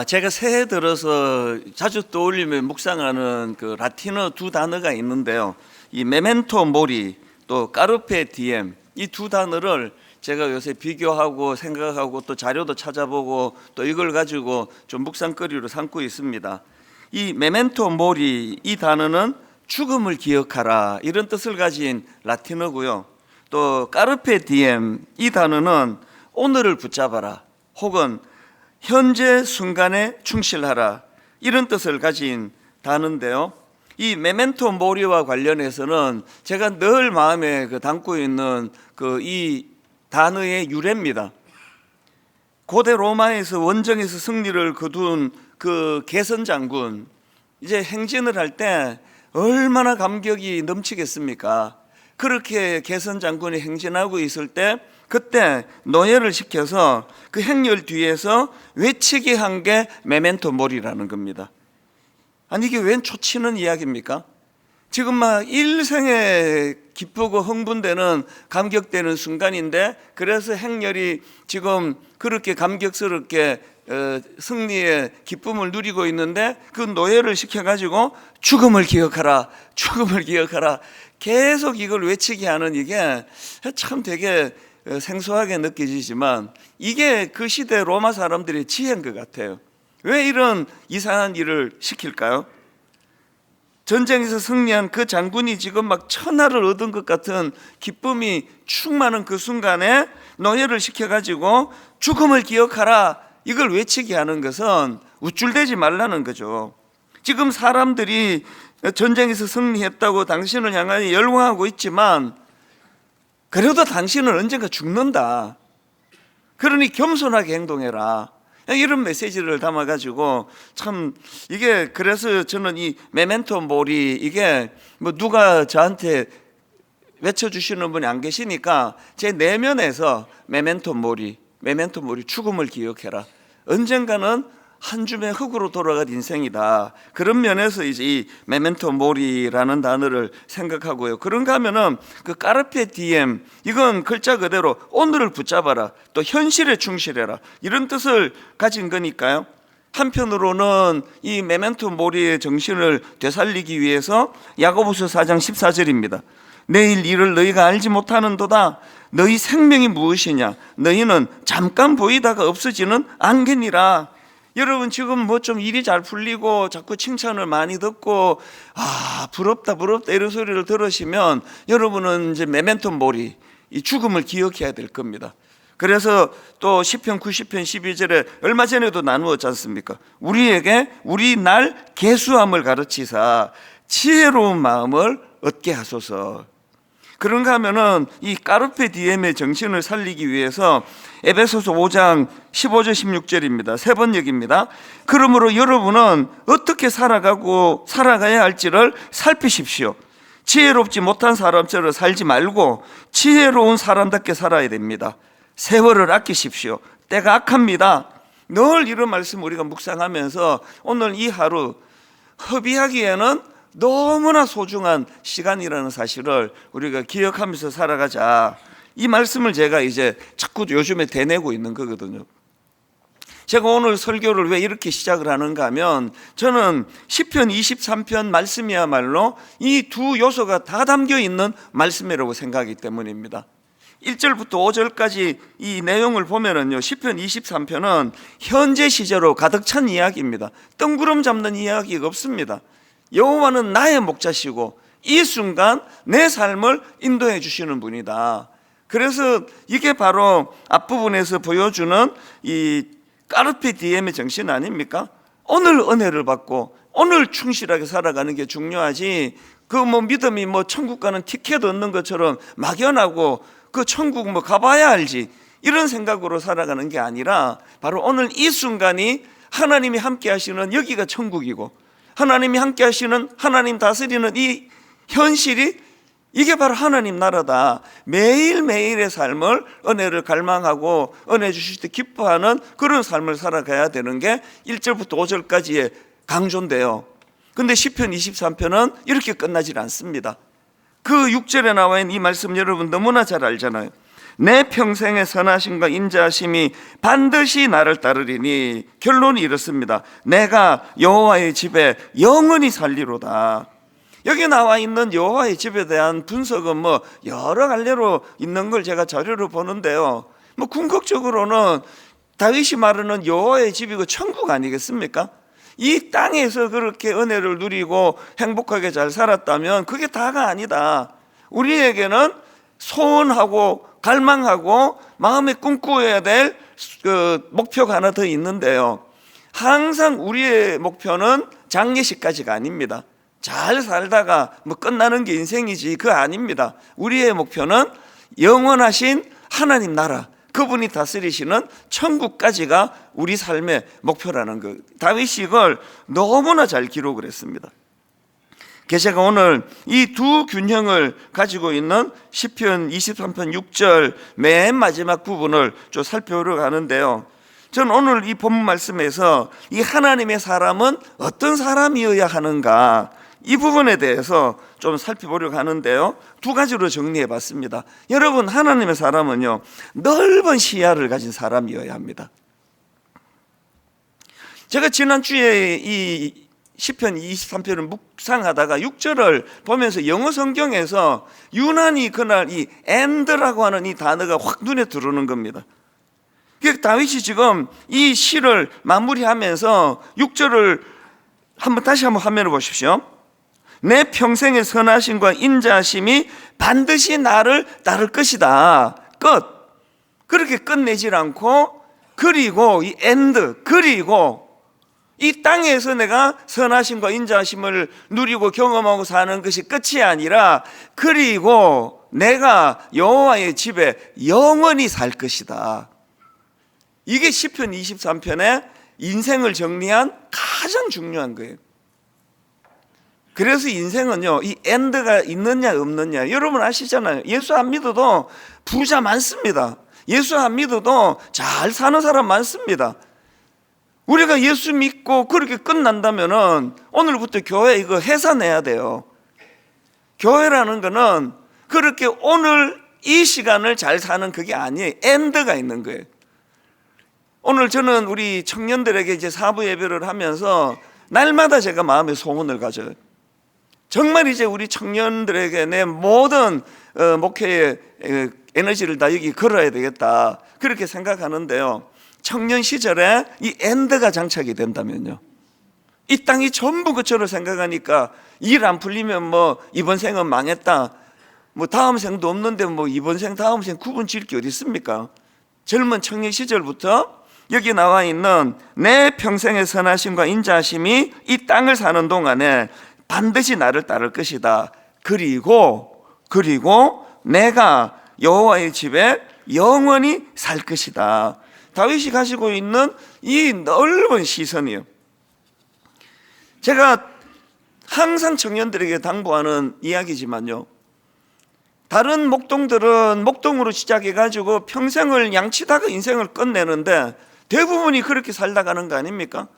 제가 새해 들어서 자주 떠올리며 묵상하는 그 라틴어 두 단어가 있는데요. 이 메멘토 모리 또 까르페 디엠, 이 두 단어를 제가 요새 비교하고 생각하고 또 자료도 찾아보고 또 이걸 가지고 좀 묵상거리로 삼고 있습니다. 이 메멘토 모리, 이 단어는 죽음을 기억하라 이런 뜻을 가진 라틴어고요. 또 까르페 디엠, 이 단어는 오늘을 붙잡아라 혹은 현재 순간에 충실하라 이런 뜻을 가진 단어인데요. 이 메멘토 모리와 관련해서는 제가 늘 마음에 담고 있는 이 단어의 유래입니다. 고대 로마에서 원정에서 승리를 거둔 그 개선 장군, 이제 행진을 할 때 얼마나 감격이 넘치겠습니까? 그렇게 개선 장군이 행진하고 있을 때 그때 노예를 시켜서 그 행렬 뒤에서 외치게 한 게 메멘토 모리라는 겁니다. 아니 이게 웬 초치는 이야기입니까? 지금 막 일생에 기쁘고 흥분되는 감격되는 순간인데, 그래서 행렬이 지금 그렇게 감격스럽게 승리의 기쁨을 누리고 있는데 그 노예를 시켜가지고 죽음을 기억하라, 죽음을 기억하라 계속 이걸 외치게 하는, 이게 참 되게 생소하게 느껴지지만 이게 그 시대 로마 사람들의 지혜인 것 같아요. 왜 이런 이상한 일을 시킬까요? 전쟁에서 승리한 그 장군이 지금 막 천하를 얻은 것 같은 기쁨이 충만한 그 순간에 노예를 시켜가지고 죽음을 기억하라 이걸 외치게 하는 것은 우쭐대지 말라는 거죠. 지금 사람들이 전쟁에서 승리했다고 당신을 향하여 열광하고 있지만 그래도 당신은 언젠가 죽는다. 그러니 겸손하게 행동해라. 이런 메시지를 담아가지고 참 이게, 그래서 저는 이 메멘토 모리, 이게 뭐 누가 저한테 외쳐주시는 분이 안 계시니까 제 내면에서 메멘토 모리, 메멘토 모리, 죽음을 기억해라. 언젠가는 한 줌의 흙으로 돌아갈 인생이다. 그런 면에서 이제 이 메멘토 모리라는 단어를 생각하고요. 그런가 하면은 그 까르페 디엠, 이건 글자 그대로 오늘을 붙잡아라, 또 현실에 충실해라 이런 뜻을 가진 거니까요. 한편으로는 이 메멘토 모리의 정신을 되살리기 위해서 야고보서 4장 14절입니다. 내일 일을 너희가 알지 못하는도다. 너희 생명이 무엇이냐? 너희는 잠깐 보이다가 없어지는 안개니라. 여러분 지금 뭐 좀 일이 잘 풀리고 자꾸 칭찬을 많이 듣고 부럽다 부럽다 이런 소리를 들으시면 여러분은 이제 메멘토 모리, 이 죽음을 기억해야 될 겁니다. 그래서 또 시편 90편 12절에 얼마 전에도 나누었지 않습니까? 우리에게 우리 날 계수함을 가르치사 지혜로운 마음을 얻게 하소서. 그런가 하면은 이 까르페 디엠의 정신을 살리기 위해서 에베소서 5장 15절 16절입니다. 세 번 얘기입니다. 그러므로 여러분은 어떻게 살아가야 할지를 살피십시오. 지혜롭지 못한 사람처럼 살지 말고 지혜로운 사람답게 살아야 됩니다. 세월을 아끼십시오. 때가 악합니다. 늘 이런 말씀 우리가 묵상하면서 오늘 이 하루 허비하기에는 너무나 소중한 시간이라는 사실을 우리가 기억하면서 살아가자. 이 말씀을 제가 이제 자꾸 요즘에 되뇌고 있는 거거든요. 제가 오늘 설교를 왜 이렇게 시작을 하는가 하면 저는 시편 23편 말씀이야말로 이 두 요소가 다 담겨 있는 말씀이라고 생각하기 때문입니다. 1절부터 5절까지 이 내용을 보면은요, 시편 23편은 현재 시제로 가득 찬 이야기입니다. 뜬구름 잡는 이야기가 없습니다. 여호와는 나의 목자시고 이 순간 내 삶을 인도해 주시는 분이다. 그래서 이게 바로 앞부분에서 보여주는 이 까르페 디엠의 정신 아닙니까? 오늘 은혜를 받고 오늘 충실하게 살아가는 게 중요하지, 그 뭐 믿음이 뭐 천국 가는 티켓 얻는 것처럼 막연하고 그 천국 뭐 가봐야 알지 이런 생각으로 살아가는 게 아니라 바로 오늘 이 순간이 하나님이 함께 하시는 여기가 천국이고 하나님이 함께 하시는, 하나님 다스리는 이 현실이 이게 바로 하나님 나라다. 매일매일의 삶을 은혜를 갈망하고 은혜 주실 때 기뻐하는 그런 삶을 살아가야 되는 게 1절부터 5절까지의 강조인데요. 근데 시편 23편은 이렇게 끝나질 않습니다. 그 6절에 나와 있는 이 말씀 여러분 너무나 잘 알잖아요. 내 평생의 선하심과 인자하심이 반드시 나를 따르리니, 결론이 이렇습니다. 내가 여호와의 집에 영원히 살리로다. 여기 나와 있는 여호와의 집에 대한 분석은 여러 갈래로 있는 걸 제가 자료를 보는데요, 궁극적으로는 다윗이 말하는 여호와의 집이 그 천국 아니겠습니까? 이 땅에서 그렇게 은혜를 누리고 행복하게 잘 살았다면 그게 다가 아니다. 우리에게는 소원하고 갈망하고 마음에 꿈꾸어야 될 그 목표가 하나 더 있는데요, 항상 우리의 목표는 장례식까지가 아닙니다. 잘 살다가 끝나는 게 인생이지 그거 아닙니다. 우리의 목표는 영원하신 하나님 나라, 그분이 다스리시는 천국까지가 우리 삶의 목표라는 것. 다윗이 이걸 너무나 잘 기록을 했습니다. 제가 오늘 이 두 균형을 가지고 있는 시편 23편 6절 맨 마지막 부분을 좀 살펴보려고 하는데요, 저는 오늘 이 본문 말씀에서 이 하나님의 사람은 어떤 사람이어야 하는가, 이 부분에 대해서 좀 살펴보려고 하는데요, 두 가지로 정리해 봤습니다. 여러분, 하나님의 사람은요, 넓은 시야를 가진 사람이어야 합니다. 제가 지난주에 이 시편 23편을 묵상하다가 6절을 보면서 영어 성경에서 유난히 그날 이 and라고 하는 이 단어가 확 눈에 들어오는 겁니다. 다윗이 지금 이 시를 마무리하면서 6절을 다시 한번 화면을 보십시오. 내 평생의 선하심과 인자하심이 반드시 나를 따를 것이다. 끝. 그렇게 끝내질 않고, 그리고 이 end, 그리고 이 땅에서 내가 선하심과 인자하심을 누리고 경험하고 사는 것이 끝이 아니라, 그리고 내가 여호와의 집에 영원히 살 것이다. 이게 시편 23편의 인생을 정리한 가장 중요한 거예요. 그래서 인생은요, 이 엔드가 있느냐 없느냐, 여러분 아시잖아요. 예수 안 믿어도 부자 많습니다. 예수 안 믿어도 잘 사는 사람 많습니다. 우리가 예수 믿고 그렇게 끝난다면은 오늘부터 교회 이거 해산해야 돼요. 교회라는 거는 그렇게 오늘 이 시간을 잘 사는 그게 아니에요. 엔드가 있는 거예요. 오늘 저는 우리 청년들에게 이제 사부 예배를 하면서 날마다 제가 마음의 소원을 가져요. 정말 이제 우리 청년들에게 내 모든 목회의 에너지를 다 여기 걸어야 되겠다, 그렇게 생각하는데요, 청년 시절에 이 엔드가 장착이 된다면요, 이 땅이 전부 그처럼 생각하니까 일 안 풀리면 이번 생은 망했다, 다음 생도 없는데 이번 생 다음 생 구분 지을 게 어디 있습니까? 젊은 청년 시절부터 여기 나와 있는 내 평생의 선하심과 인자하심이 이 땅을 사는 동안에 반드시 나를 따를 것이다. 그리고 내가 여호와의 집에 영원히 살 것이다. 다윗이 가지고 있는 이 넓은 시선이에요. 제가 항상 청년들에게 당부하는 이야기지만요, 다른 목동들은 목동으로 시작해가지고 평생을 양치다가 인생을 끝내는데 대부분이 그렇게 살다 가는 거 아닙니까?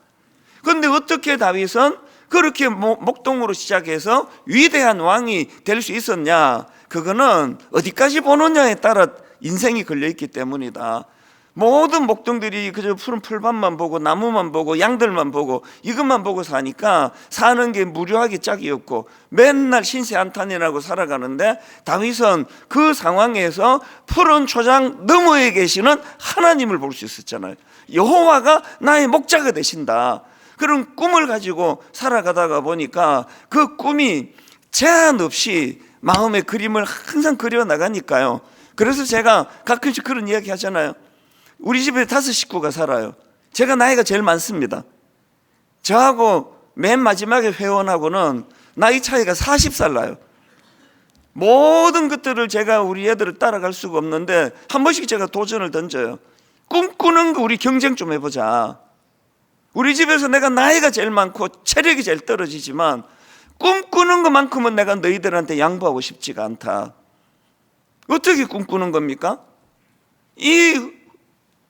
그런데 어떻게 다윗은 그렇게 목동으로 시작해서 위대한 왕이 될 수 있었냐? 그거는 어디까지 보느냐에 따라 인생이 걸려있기 때문이다. 모든 목동들이 그저 푸른 풀밭만 보고 나무만 보고 양들만 보고 이것만 보고 사니까 사는 게 무료하기 짝이었고 맨날 신세한탄이라고 살아가는데, 다윗은 그 상황에서 푸른 초장 너머에 계시는 하나님을 볼 수 있었잖아요. 여호와가 나의 목자가 되신다, 그런 꿈을 가지고 살아가다가 보니까 그 꿈이 제한 없이 마음의 그림을 항상 그려나가니까요. 그래서 제가 가끔씩 그런 이야기 하잖아요. 우리 집에 5 식구가 살아요. 제가 나이가 제일 많습니다. 저하고 맨 마지막에 회원하고는 나이 차이가 40살 나요. 모든 것들을 제가 우리 애들을 따라갈 수가 없는데 한 번씩 제가 도전을 던져요. 꿈꾸는 거 우리 경쟁 좀 해보자. 우리 집에서 내가 나이가 제일 많고 체력이 제일 떨어지지만 꿈꾸는 것만큼은 내가 너희들한테 양보하고 싶지가 않다. 어떻게 꿈꾸는 겁니까? 이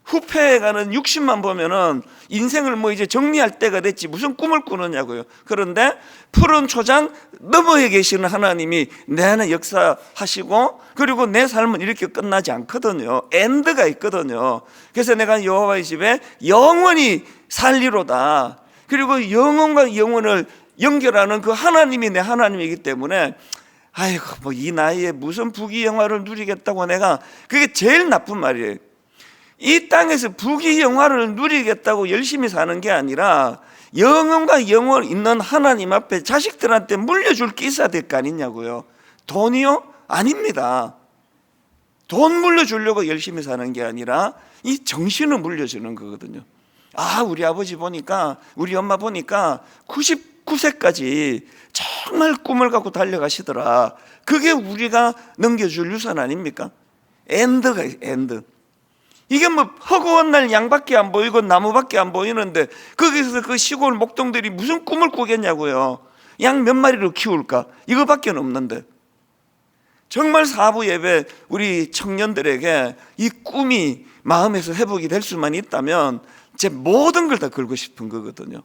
후패해가는 60만 보면은 인생을 뭐 이제 정리할 때가 됐지 무슨 꿈을 꾸느냐고요. 그런데 푸른 초장 너머에 계시는 하나님이 내 안에 역사하시고, 그리고 내 삶은 이렇게 끝나지 않거든요. 엔드가 있거든요. 그래서 내가 여호와의 집에 영원히 살리로다. 그리고 영혼과 영혼을 연결하는 그 하나님이 내 하나님이기 때문에, 아이고 뭐 이 나이에 무슨 부귀영화를 누리겠다고, 내가 그게 제일 나쁜 말이에요. 이 땅에서 부귀영화를 누리겠다고 열심히 사는 게 아니라 영혼과 영혼 있는 하나님 앞에 자식들한테 물려줄 게 있어야 될 거 아니냐고요. 돈이요? 아닙니다. 돈 물려주려고 열심히 사는 게 아니라 이 정신을 물려주는 거거든요. 아, 우리 아버지 보니까, 우리 엄마 보니까 99세까지 정말 꿈을 갖고 달려가시더라. 그게 우리가 넘겨줄 유산 아닙니까? 엔드가 엔드. 이게 뭐 허구한 날 양밖에 안 보이고 나무밖에 안 보이는데 거기서 그 시골 목동들이 무슨 꿈을 꾸겠냐고요. 양 몇 마리를 키울까? 이거밖에 없는데. 정말 사부 예배 우리 청년들에게 이 꿈이 마음에서 회복이 될 수만 있다면 제 모든 걸 다 걸고 싶은 거거든요.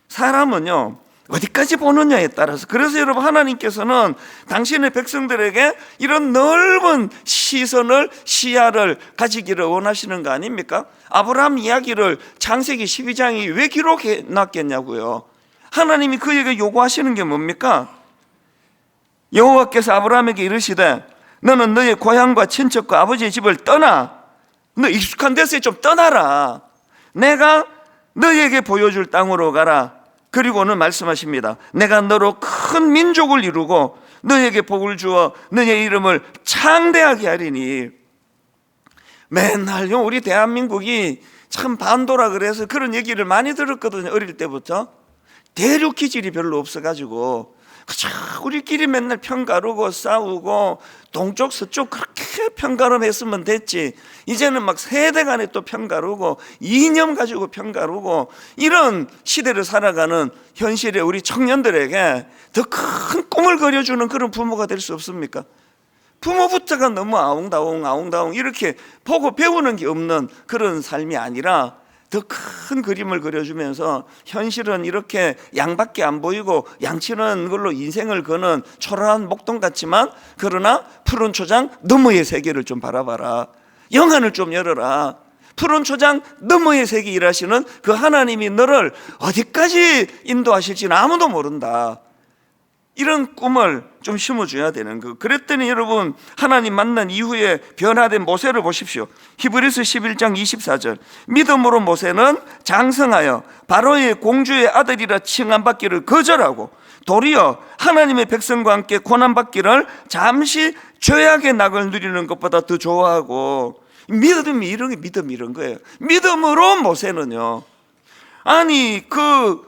사람은요, 어디까지 보느냐에 따라서, 그래서 여러분 하나님께서는 당신의 백성들에게 이런 넓은 시선을, 시야를 가지기를 원하시는 거 아닙니까? 아브라함 이야기를 창세기 12장이 왜 기록해 놨겠냐고요. 하나님이 그에게 요구하시는 게 뭡니까? 여호와께서 아브라함에게 이르시되 너는 너의 고향과 친척과 아버지의 집을 떠나, 너 익숙한 데서 좀 떠나라. 내가 너에게 보여줄 땅으로 가라. 그리고는 말씀하십니다. 내가 너로 큰 민족을 이루고 너에게 복을 주어 너의 이름을 창대하게 하리니. 맨날요 우리 대한민국이 참 반도라 그래서 그런 얘기를 많이 들었거든요. 어릴 때부터. 대륙 기질이 별로 없어가지고 그저 우리끼리 맨날 편가르고 싸우고 동쪽 서쪽 그렇게 편가름했으면 됐지, 이제는 막 세대 간에 또 편가르고 이념 가지고 편가르고 이런 시대를 살아가는 현실에 우리 청년들에게 더 큰 꿈을 그려주는 그런 부모가 될 수 없습니까? 부모부터가 너무 아웅다웅 이렇게 보고 배우는 게 없는 그런 삶이 아니라 더 큰 그림을 그려주면서, 현실은 이렇게 양밖에 안 보이고 양치는 걸로 인생을 거는 초라한 목동 같지만, 그러나 푸른 초장 너머의 세계를 좀 바라봐라. 영안을 좀 열어라. 푸른 초장 너머의 세계 일하시는 그 하나님이 너를 어디까지 인도하실지는 아무도 모른다. 이런 꿈을 좀 심어줘야 되는 거. 그랬더니 여러분, 하나님 만난 이후에 변화된 모세를 보십시오. 히브리서 11장 24절. 믿음으로 모세는 장성하여 바로의 공주의 아들이라 칭함받기를 거절하고 도리어 하나님의 백성과 함께 고난받기를 잠시 죄악의 낙을 누리는 것보다 더 좋아하고. 믿음이 이런 거예요. 믿음으로 모세는요, 아니 그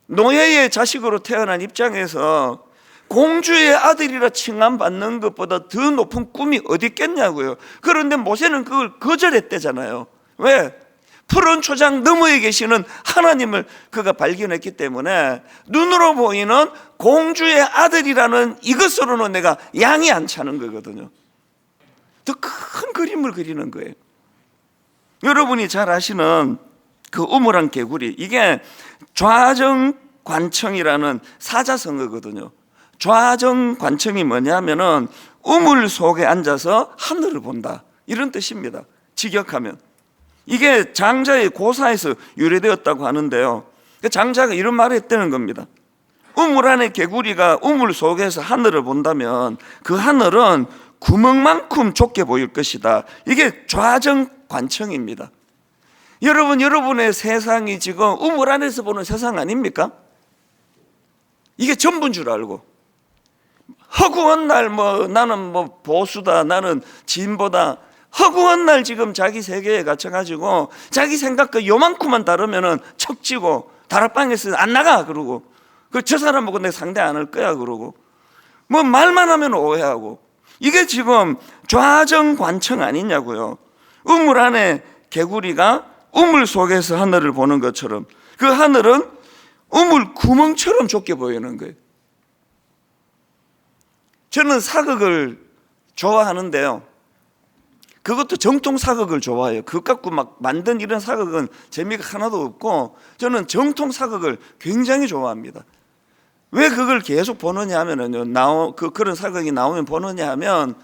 노예의 자식으로 태어난 입장에서 공주의 아들이라 칭함받는 것보다 더 높은 꿈이 어디 있겠냐고요. 그런데 모세는 그걸 거절했대잖아요. 왜? 푸른 초장 너머에 계시는 하나님을 그가 발견했기 때문에 눈으로 보이는 공주의 아들이라는 이것으로는 내가 양이 안 차는 거거든요. 더 큰 그림을 그리는 거예요. 여러분이 잘 아시는 그 우물안 개구리, 이게 좌정관청이라는 사자성어거든요. 좌정관청이 뭐냐면은 우물 속에 앉아서 하늘을 본다, 이런 뜻입니다. 직역하면. 이게 장자의 고사에서 유래되었다고 하는데요, 장자가 이런 말을 했다는 겁니다. 우물 안에 개구리가 우물 속에서 하늘을 본다면 그 하늘은 구멍만큼 좁게 보일 것이다. 이게 좌정관청입니다. 여러분, 여러분의 세상이 지금 우물 안에서 보는 세상 아닙니까? 이게 전부인 줄 알고, 허구한 날 나는 보수다, 나는 진보다, 허구한 날 지금 자기 세계에 갇혀가지고 자기 생각과 요만큼만 다르면은 척지고 다락방에서 안 나가 그러고, 저 사람하고 내 상대 안 할 거야 그러고, 말만 하면 오해하고, 이게 지금 좌정관청 아니냐고요. 우물 안에 개구리가 우물 속에서 하늘을 보는 것처럼 그 하늘은 우물 구멍처럼 좁게 보이는 거예요. 저는 사극을 좋아하는데요, 그것도 정통 사극을 좋아해요. 그것 갖고 막 만든 이런 사극은 재미가 하나도 없고, 저는 정통 사극을 굉장히 좋아합니다. 왜 그걸 계속 보느냐 하면은요, 그런 사극이 나오면 보느냐 하면,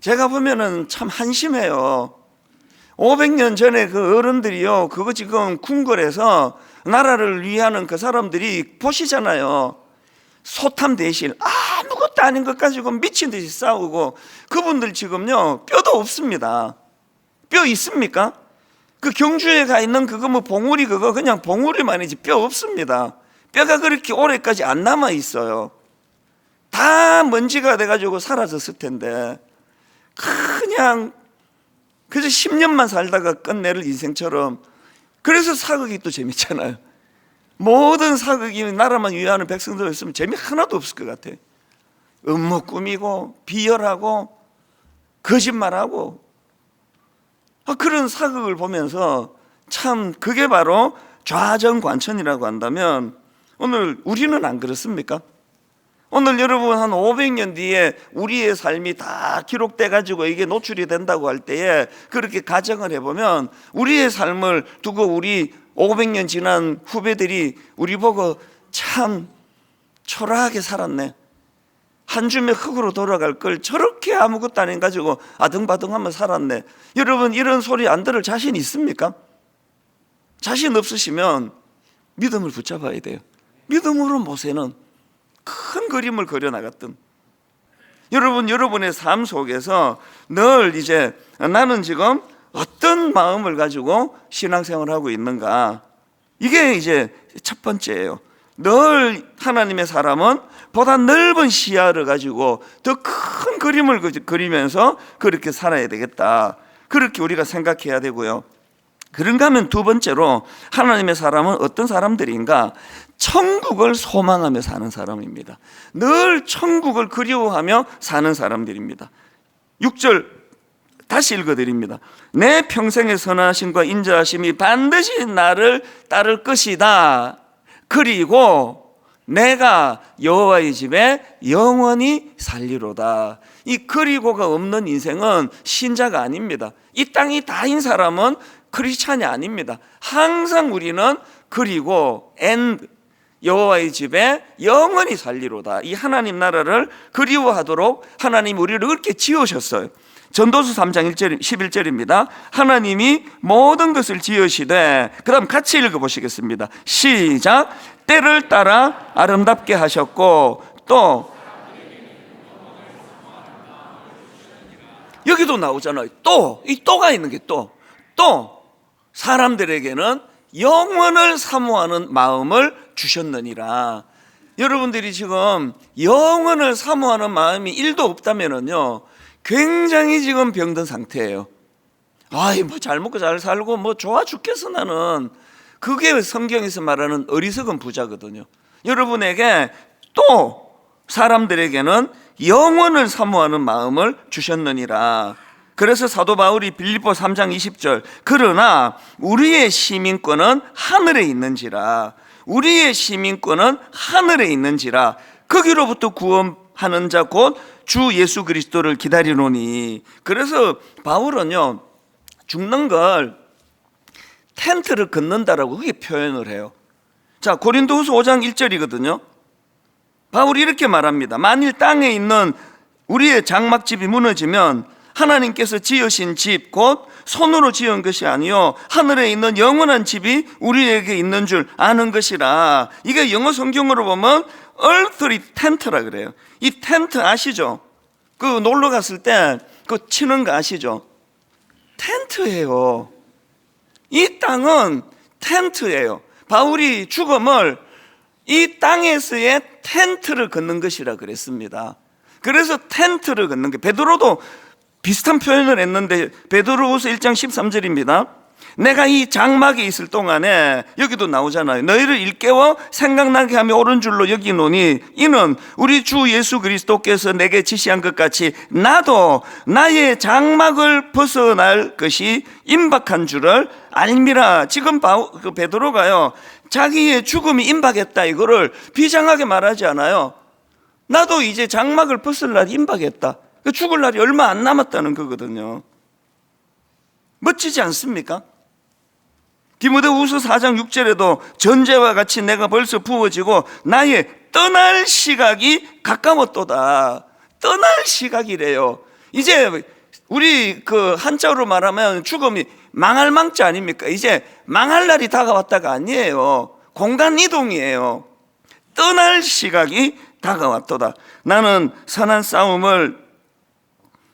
제가 보면은 참 한심해요. 500년 전에 그 어른들이요, 그거 지금 궁궐에서 나라를 위하는 그 사람들이 보시잖아요. 소탐 대신 아무것도 아닌 것 가지고 미친 듯이 싸우고, 그분들 지금요 뼈도 없습니다. 뼈 있습니까? 그 경주에 가 있는 그거 뭐 봉우리, 그거 그냥 봉우리만이지 뼈 없습니다. 뼈가 그렇게 오래까지 안 남아 있어요. 다 먼지가 돼가지고 사라졌을 텐데, 그냥 그저 10년만 살다가 끝내를 인생처럼. 그래서 사극이 또 재밌잖아요. 모든 사극이 나라만 위하는 백성들 있으면 재미 하나도 없을 것 같아요. 음모 꾸미고 비열하고 거짓말하고, 그런 사극을 보면서 참 그게 바로 좌정관천이라고 한다면, 오늘 우리는 안 그렇습니까? 오늘 여러분 한 500년 뒤에 우리의 삶이 다 기록돼 가지고 이게 노출이 된다고 할 때에 그렇게 가정을 해보면, 우리의 삶을 두고 우리 500년 지난 후배들이 우리 보고 참 초라하게 살았네, 한 줌의 흙으로 돌아갈 걸 저렇게 아무것도 안 해가지고 아등바등하면 살았네. 여러분, 이런 소리 안 들을 자신 있습니까? 자신 없으시면 믿음을 붙잡아야 돼요. 믿음으로 모세는 큰 그림을 그려나갔던, 여러분, 여러분의 삶 속에서 늘 이제 나는 지금 어떤 마음을 가지고 신앙생활을 하고 있는가, 이게 이제 첫 번째예요. 늘 하나님의 사람은 보다 넓은 시야를 가지고 더 큰 그림을 그리면서 그렇게 살아야 되겠다, 그렇게 우리가 생각해야 되고요. 그런가 하면 두 번째로 하나님의 사람은 어떤 사람들인가? 천국을 소망하며 사는 사람입니다. 늘 천국을 그리워하며 사는 사람들입니다. 6절 다시 읽어드립니다. 내 평생의 선하심과 인자하심이 반드시 나를 따를 것이다. 그리고 내가 여호와의 집에 영원히 살리로다. 이 그리고가 없는 인생은 신자가 아닙니다. 이 땅이 다인 사람은 크리스찬이 아닙니다. 항상 우리는 그리고 여호와의 집에 영원히 살리로다. 이 하나님 나라를 그리워하도록 하나님 우리를 그렇게 지으셨어요. 전도서 3장 11절입니다. 하나님이 모든 것을 지으시되, 그 다음 같이 읽어보시겠습니다. 시작. 때를 따라 아름답게 하셨고, 또 여기도 나오잖아요. 이 또가 있는 게 또 사람들에게는 영원을 사모하는 마음을 주셨느니라. 여러분들이 지금 영원을 사모하는 마음이 1도 없다면은요, 굉장히 지금 병든 상태예요. 뭐 잘 먹고 잘 살고 뭐 좋아 죽겠어 나는. 그게 성경에서 말하는 어리석은 부자거든요. 여러분에게 또 사람들에게는 영원을 사모하는 마음을 주셨느니라. 그래서 사도 바울이 빌립보 3장 20절, 그러나 우리의 시민권은 하늘에 있는지라, 우리의 시민권은 하늘에 있는지라, 거기로부터 구원하는 자 곧 주 예수 그리스도를 기다리노니. 그래서 바울은요, 죽는 걸 텐트를 걷는다라고 그게 표현을 해요. 자, 고린도후서 5장 1절이거든요. 바울이 이렇게 말합니다. 만일 땅에 있는 우리의 장막집이 무너지면 하나님께서 지으신 집 곧 손으로 지은 것이 아니요 하늘에 있는 영원한 집이 우리에게 있는 줄 아는 것이라. 이게 영어 성경으로 보면 earthly tent라 그래요. 이 텐트 아시죠? 그 놀러 갔을 때 그 치는 거 아시죠? 텐트예요. 이 땅은 텐트예요. 바울이 죽음을 이 땅에서의 텐트를 걷는 것이라 그랬습니다. 그래서 텐트를 걷는 게, 베드로도 비슷한 표현을 했는데 베드로후서 1장 13절입니다. 내가 이 장막에 있을 동안에, 여기도 나오잖아요. 너희를 일깨워 생각나게 하며 옳은 줄로 여기노니 이는 우리 주 예수 그리스도께서 내게 지시한 것 같이 나도 나의 장막을 벗어날 것이 임박한 줄을 알미라. 지금 베드로가요, 자기의 죽음이 임박했다, 이거를 비장하게 말하지 않아요. 나도 이제 장막을 벗을 날이 임박했다. 죽을 날이 얼마 안 남았다는 거거든요. 멋지지 않습니까? 디모데후서 4장 6절에도 전제와 같이 내가 벌써 부어지고 나의 떠날 시각이 가까웠도다. 떠날 시각이래요. 이제 우리 그 한자로 말하면 죽음이 망할 망자 아닙니까? 이제 망할 날이 다가왔다가 아니에요. 공간 이동이에요. 떠날 시각이 다가왔도다. 나는 선한 싸움을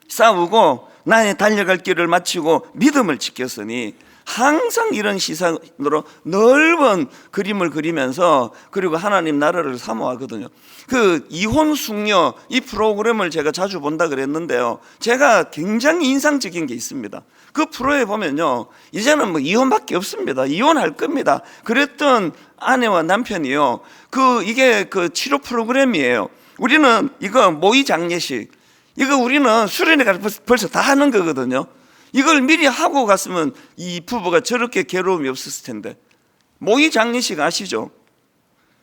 싸우고 나의 달려갈 길을 마치고 믿음을 지켰으니, 항상 이런 시선으로 넓은 그림을 그리면서, 그리고 하나님 나라를 사모하거든요. 그 이혼 숙녀 이 프로그램을 제가 자주 본다 그랬는데요, 제가 굉장히 인상적인 게 있습니다. 그 프로에 보면요, 이제는 뭐 이혼밖에 없습니다. 이혼할 겁니다. 그랬던 아내와 남편이요, 이게 그 치료 프로그램이에요. 우리는 이거 모의 장례식, 이거 우리는 수련회 가서 벌써 다 하는 거거든요. 이걸 미리 하고 갔으면 이 부부가 저렇게 괴로움이 없었을 텐데. 모의 장례식 아시죠?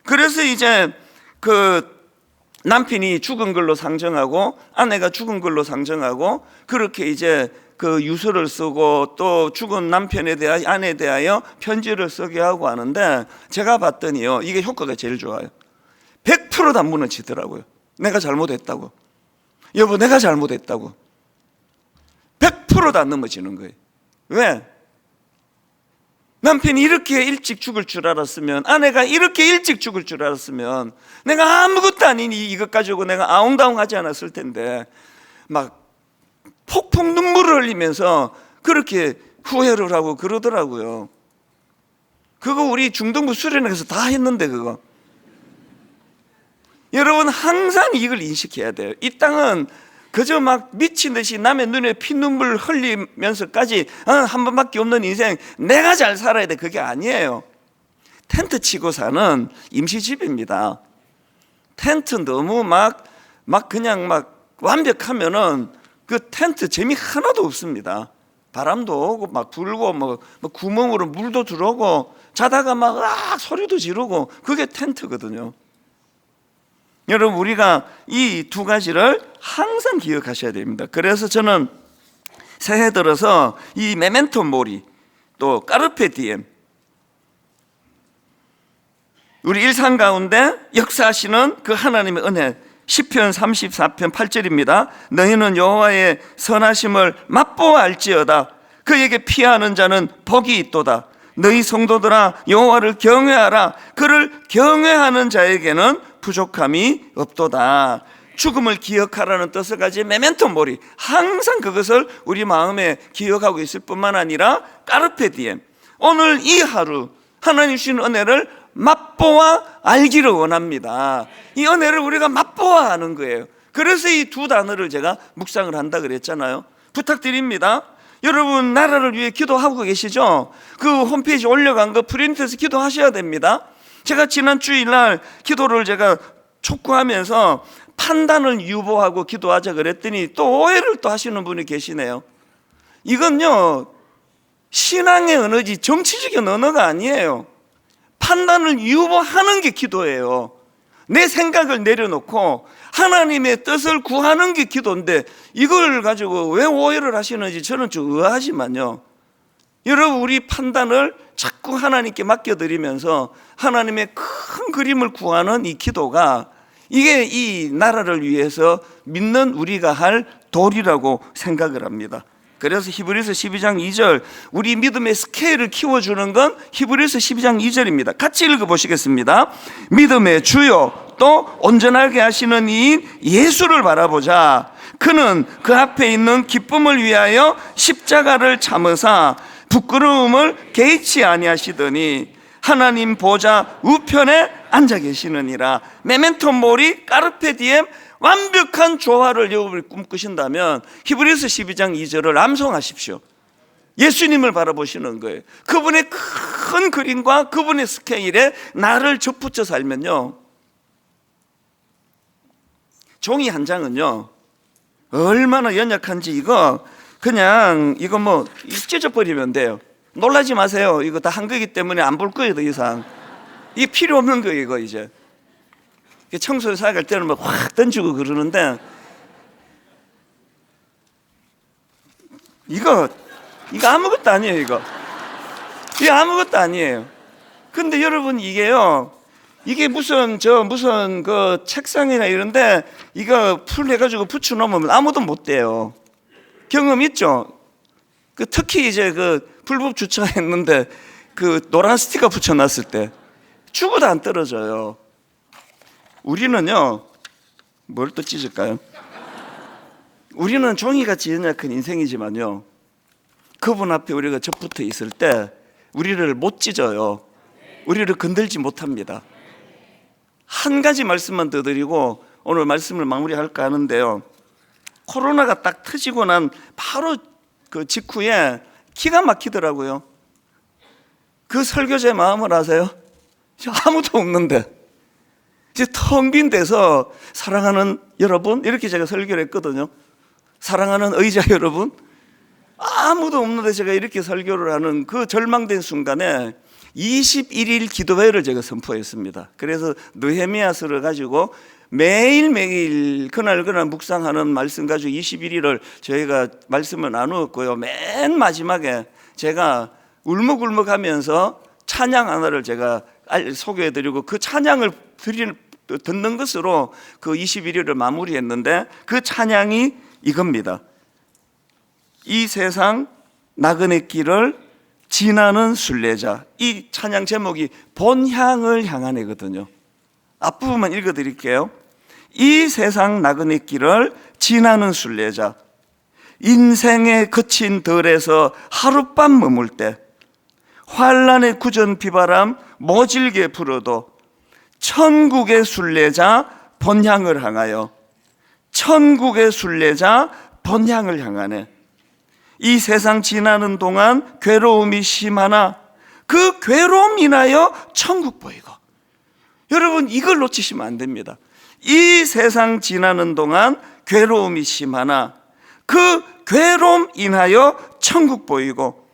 그래서 이제 그 남편이 죽은 걸로 상정하고 아내가 죽은 걸로 상정하고, 그렇게 이제 그 유서를 쓰고 또 죽은 남편에 대하여 아내에 대하여 편지를 쓰게 하고 하는데, 제가 봤더니요, 이게 효과가 제일 좋아요. 100% 다 무너지더라고요. 내가 잘못했다고, 여보 내가 잘못했다고 100% 다 넘어지는 거예요. 왜? 남편이 이렇게 일찍 죽을 줄 알았으면, 아내가 이렇게 일찍 죽을 줄 알았으면 내가 아무것도 아닌 이것 가지고 내가 아웅다웅하지 않았을 텐데, 막 폭풍 눈물을 흘리면서 그렇게 후회를 하고 그러더라고요. 그거 우리 중등부 수련회에서 다 했는데, 그거 여러분 항상 이걸 인식해야 돼요. 이 땅은 그저 막 미친 듯이 남의 눈에 피눈물 흘리면서까지 한 번밖에 없는 인생, 내가 잘 살아야 돼, 그게 아니에요. 텐트 치고 사는 임시집입니다. 텐트 너무 막 그냥 막 완벽하면은 그 텐트 재미 하나도 없습니다. 바람도 오고 막 불고 뭐 구멍으로 물도 들어오고 자다가 막 소리도 지르고, 그게 텐트거든요. 여러분, 우리가 이 두 가지를 항상 기억하셔야 됩니다. 그래서 저는 새해 들어서 이 메멘토 모리, 또 까르페 디엠, 우리 일상 가운데 역사하시는 그 하나님의 은혜, 시편 34편 8절입니다. 너희는 여호와의 선하심을 맛보아 알지어다. 그에게 피하는 자는 복이 있도다. 너희 성도들아 여호와를 경외하라. 그를 경외하는 자에게는 부족함이 없도다. 죽음을 기억하라는 뜻을 가진 메멘토 모리, 항상 그것을 우리 마음에 기억하고 있을 뿐만 아니라 까르페 디엠, 오늘 이 하루 하나님 주신 은혜를 맛보아 알기를 원합니다. 이 은혜를 우리가 맛보아 하는 거예요. 그래서 이 두 단어를 제가 묵상을 한다 그랬잖아요. 부탁드립니다. 여러분 나라를 위해 기도하고 계시죠? 그 홈페이지 올려간 거 프린트해서 기도하셔야 됩니다. 제가 지난 주일날 기도를 제가 촉구하면서 판단을 유보하고 기도하자 그랬더니 또 오해를 또 하시는 분이 계시네요. 이건요, 신앙의 언어지 정치적인 언어가 아니에요. 판단을 유보하는 게 기도예요. 내 생각을 내려놓고 하나님의 뜻을 구하는 게 기도인데, 이걸 가지고 왜 오해를 하시는지 저는 좀 의아하지만요, 여러분 우리 판단을 자꾸 하나님께 맡겨드리면서 하나님의 큰 그림을 구하는 이 기도가, 이게 이 나라를 위해서 믿는 우리가 할 도리라고 생각을 합니다. 그래서 히브리서 12장 2절, 우리 믿음의 스케일을 키워주는 건 히브리서 12장 2절입니다. 같이 읽어보시겠습니다. 믿음의 주요 또 온전하게 하시는 이인 예수를 바라보자. 그는 그 앞에 있는 기쁨을 위하여 십자가를 참으사 부끄러움을 개의치 아니하시더니 하나님 보좌 우편에 앉아 계시느니라. 메멘토 모리, 까르페 디엠, 완벽한 조화를 여러분이 꿈꾸신다면 히브리서 12장 2절을 암송하십시오. 예수님을 바라보시는 거예요. 그분의 큰 그림과 그분의 스케일에 나를 접붙여 살면요, 종이 한 장은요 얼마나 연약한지 이거 뭐 찢어버리면 돼요. 놀라지 마세요. 이거 다 한 거기 때문에 안 볼 거예요. 더 이상 이게 필요 없는 거예요. 이거 이제 청소년 갈 때는 막 확 던지고 그러는데, 이거 이거 아무것도 아니에요. 이거 아무것도 아니에요. 근데 여러분 이게요, 이게 무슨 그 책상이나 이런데 이거 풀 해가지고 붙여놓으면 아무도 못 대요. 경험 있죠? 그 특히 이제 그 불법 주차했는데 그 노란 스티커 붙여놨을 때 죽어도 안 떨어져요. 우리는요, 뭘 또 찢을까요? 우리는 종이같이 연약한 인생이지만요, 그분 앞에 우리가 접붙어 있을 때 우리를 못 찢어요. 우리를 건들지 못합니다. 한 가지 말씀만 더 드리고 오늘 말씀을 마무리할까 하는데요, 코로나가 딱 터지고 난 바로 그 직후에 기가 막히더라고요. 그 설교자의 마음을 아세요? 아무도 없는데 이제 텅 빈 데서 사랑하는 여러분, 이렇게 제가 설교를 했거든요. 사랑하는 의자 여러분, 아무도 없는데 제가 이렇게 설교를 하는 그 절망된 순간에 21일 기도회를 제가 선포했습니다. 그래서 느헤미야서를 가지고 매일매일 그날 묵상하는 말씀 가지고 21일을 저희가 말씀을 나누었고요. 맨 마지막에 제가 울먹울먹하면서 찬양 하나를 제가 소개해드리고 그 찬양을 듣는 것으로 그 21일을 마무리했는데, 그 찬양이 이겁니다. 이 세상 나그네 길을 지나는 순례자. 이 찬양 제목이 본향을 향한 애거든요. 앞부분만 읽어드릴게요. 이 세상 나그네 길을 지나는 순례자, 인생의 거친 덜에서 하룻밤 머물 때 환란의 구전 비바람 모질게 불어도 천국의 순례자 본향을 향하여, 천국의 순례자 본향을 향하네. 이 세상 지나는 동안 괴로움이 심하나 그 괴로움 인하여 천국 보이고. 여러분 이걸 놓치시면 안 됩니다. 이 세상 지나는 동안 괴로움이 심하나 그 괴로움 인하여 천국 보이고,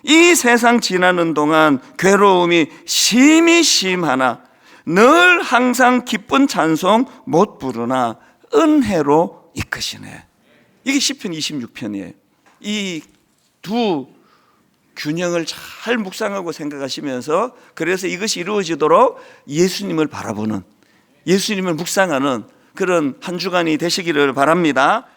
이 세상 지나는 동안 괴로움이 심히 심하나 늘 항상 기쁜 찬송 못 부르나 은혜로 이끄시네. 이게 시편 26편이에요. 이 두 균형을 잘 묵상하고 생각하시면서, 그래서 이것이 이루어지도록 예수님을 바라보는, 예수님을 묵상하는 그런 한 주간이 되시기를 바랍니다.